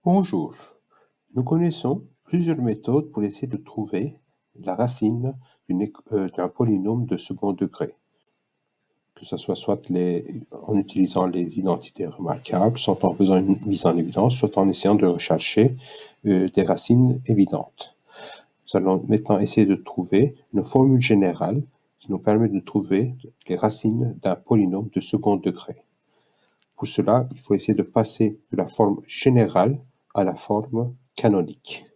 Bonjour, nous connaissons plusieurs méthodes pour essayer de trouver la racine d'un polynôme de second degré, que ce soit en utilisant les identités remarquables, soit en faisant une mise en évidence, soit en essayant de rechercher des racines évidentes. Nous allons maintenant essayer de trouver une formule générale qui nous permet de trouver les racines d'un polynôme de second degré. Pour cela, il faut essayer de passer de la forme générale à la forme canonique.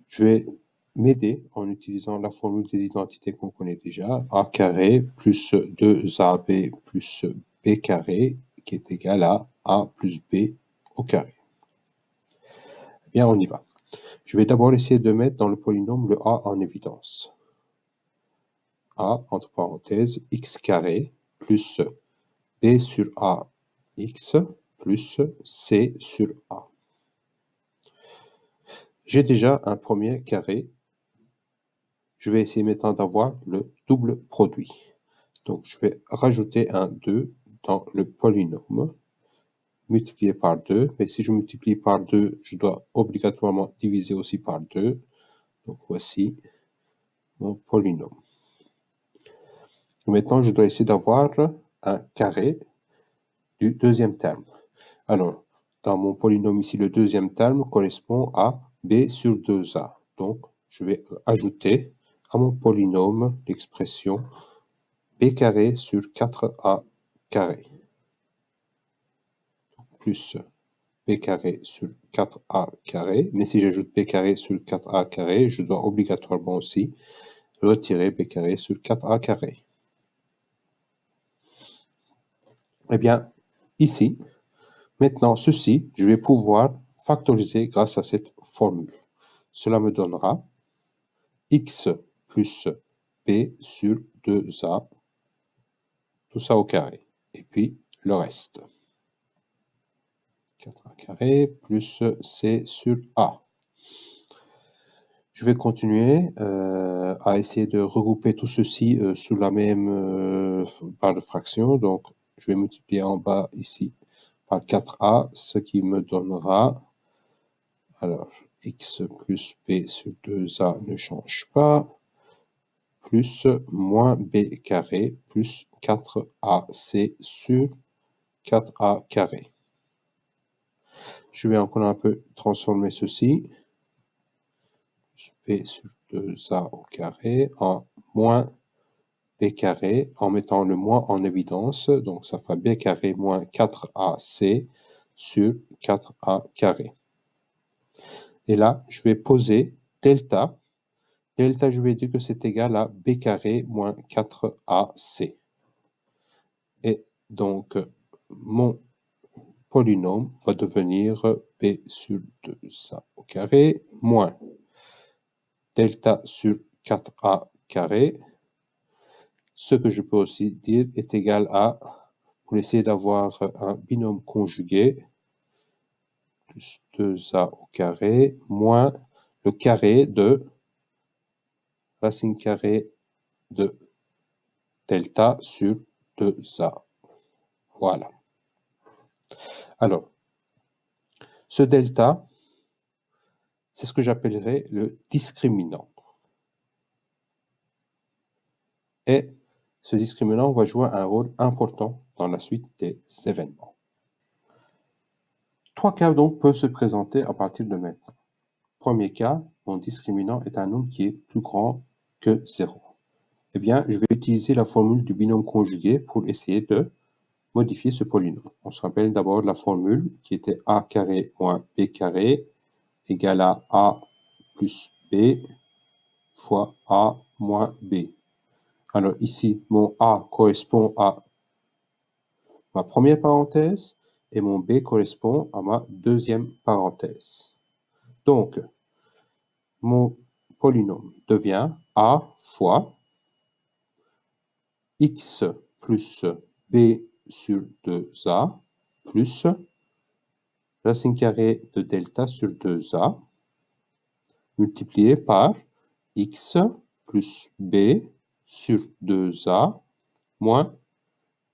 Je vais m'aider en utilisant la formule des identités qu'on connaît déjà, a carré plus 2ab plus b carré qui est égal à a plus b au carré. Eh bien, on y va. Je vais d'abord essayer de mettre dans le polynôme le a en évidence. A, entre parenthèses, x carré plus b sur a x plus c sur a. J'ai déjà un premier carré. Je vais essayer maintenant d'avoir le double produit. Donc, je vais rajouter un 2 dans le polynôme, multiplié par 2. Mais si je multiplie par 2, je dois obligatoirement diviser aussi par 2. Donc, voici mon polynôme. Maintenant, je dois essayer d'avoir un carré du deuxième terme. Alors, dans mon polynôme ici, le deuxième terme correspond à b sur 2a. Donc, je vais ajouter à mon polynôme l'expression b carré sur 4a carré plus b carré sur 4a carré. Mais si j'ajoute b carré sur 4a carré, je dois obligatoirement aussi retirer b carré sur 4a carré. Eh bien, ici, maintenant ceci, je vais pouvoir factoriser grâce à cette formule. Cela me donnera x plus b sur 2a, tout ça au carré. Et puis le reste. 4a carré plus c sur a. Je vais continuer à essayer de regrouper tout ceci sous la même barre de fraction. Donc, je vais multiplier en bas ici par 4a, ce qui me donnera, alors, x plus b sur 2a ne change pas, plus moins b carré plus 4ac sur 4a carré. Je vais encore un peu transformer ceci. B sur 2a au carré en moins b carré en mettant le moins en évidence. Donc, ça fait b carré moins 4ac sur 4a carré. Et là, je vais poser delta. Delta, je vais dire que c'est égal à b carré moins 4ac. Et donc, mon polynôme va devenir b sur 2a au carré moins delta sur 4a carré. Ce que je peux aussi dire est égal à, pour essayer d'avoir un binôme conjugué, plus 2a au carré, moins le carré de racine carrée de delta sur 2a. Voilà. Alors, ce delta, c'est ce que j'appellerais le discriminant. Et ce discriminant va jouer un rôle important dans la suite des événements. Trois cas donc peuvent se présenter à partir de maintenant. Premier cas, mon discriminant est un nombre qui est plus grand que 0. Eh bien, je vais utiliser la formule du binôme conjugué pour essayer de modifier ce polynôme. On se rappelle d'abord la formule qui était a carré moins b carré égale à a plus b fois a moins b. Alors ici, mon a correspond à ma première parenthèse et mon b correspond à ma deuxième parenthèse. Donc, mon polynôme devient a fois x plus b sur 2a plus racine carrée de delta sur 2a multiplié par x plus b sur 2a moins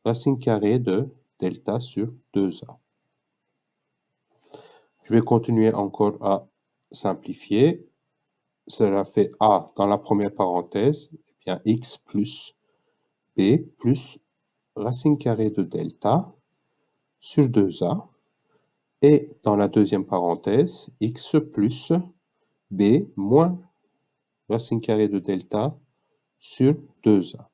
racine carrée de delta sur 2a. Je vais continuer encore à simplifier. Cela fait a dans la première parenthèse, eh bien x plus b plus racine carrée de delta sur 2a. Et dans la deuxième parenthèse, x plus b moins racine carrée de delta sur 2a.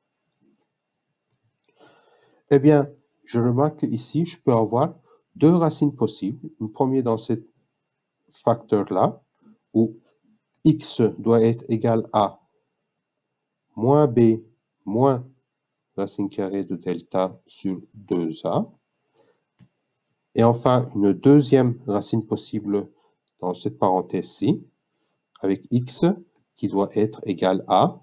Eh bien, je remarque qu'ici, je peux avoir deux racines possibles. Une première dans ce facteur-là, où x doit être égal à moins b moins racine carrée de delta sur 2a. Et enfin, une deuxième racine possible dans cette parenthèse-ci, avec x qui doit être égal à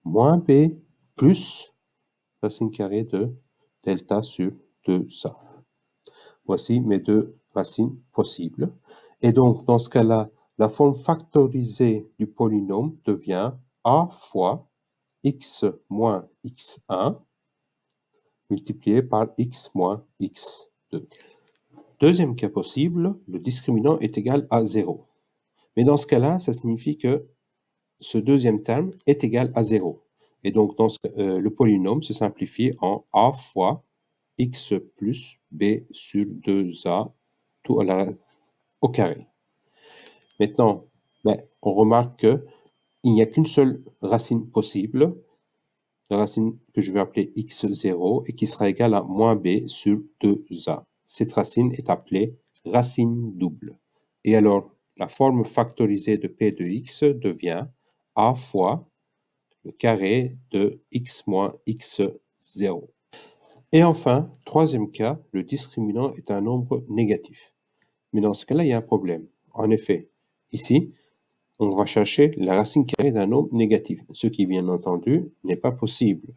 moins b plus racine carrée de delta sur 2a. Voici mes deux racines possibles. Et donc, dans ce cas-là, la forme factorisée du polynôme devient a fois x moins x1 multiplié par x moins x2. Deuxième cas possible, le discriminant est égal à 0. Mais dans ce cas-là, ça signifie que ce deuxième terme est égal à 0. Et donc, le polynôme se simplifie en a fois x plus b sur 2a tout au carré. Maintenant, on remarque qu'il n'y a qu'une seule racine possible, la racine que je vais appeler x0 et qui sera égale à moins b sur 2a. Cette racine est appelée racine double. Et alors, la forme factorisée de p de x devient a fois le carré de x moins x0. Et enfin, troisième cas, le discriminant est un nombre négatif. Mais dans ce cas-là, il y a un problème. En effet, ici, on va chercher la racine carrée d'un nombre négatif, ce qui, bien entendu, n'est pas possible.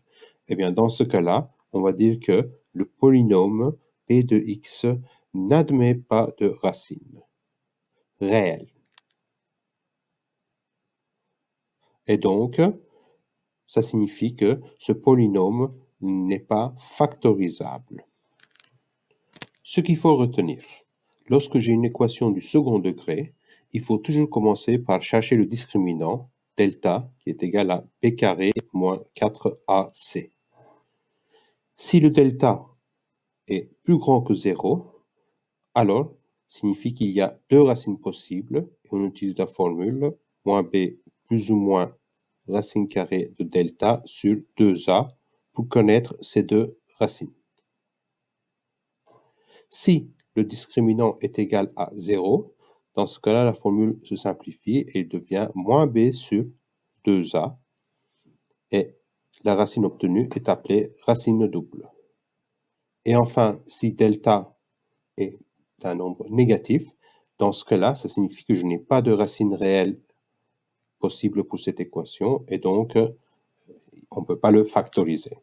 Eh bien, dans ce cas-là, on va dire que le polynôme p de x n'admet pas de racine réelle. Et donc, ça signifie que ce polynôme n'est pas factorisable. Ce qu'il faut retenir, lorsque j'ai une équation du second degré, il faut toujours commencer par chercher le discriminant, delta, qui est égal à b carré moins 4ac. Si le delta est plus grand que 0, alors signifie qu'il y a deux racines possibles, et on utilise la formule moins b plus ou moins racine carrée de delta sur 2a pour connaître ces deux racines. Si le discriminant est égal à 0, dans ce cas-là, la formule se simplifie et devient moins b sur 2a. Et la racine obtenue est appelée racine double. Et enfin, si delta est un nombre négatif, dans ce cas-là, ça signifie que je n'ai pas de racine réelle possible pour cette équation et donc on ne peut pas le factoriser.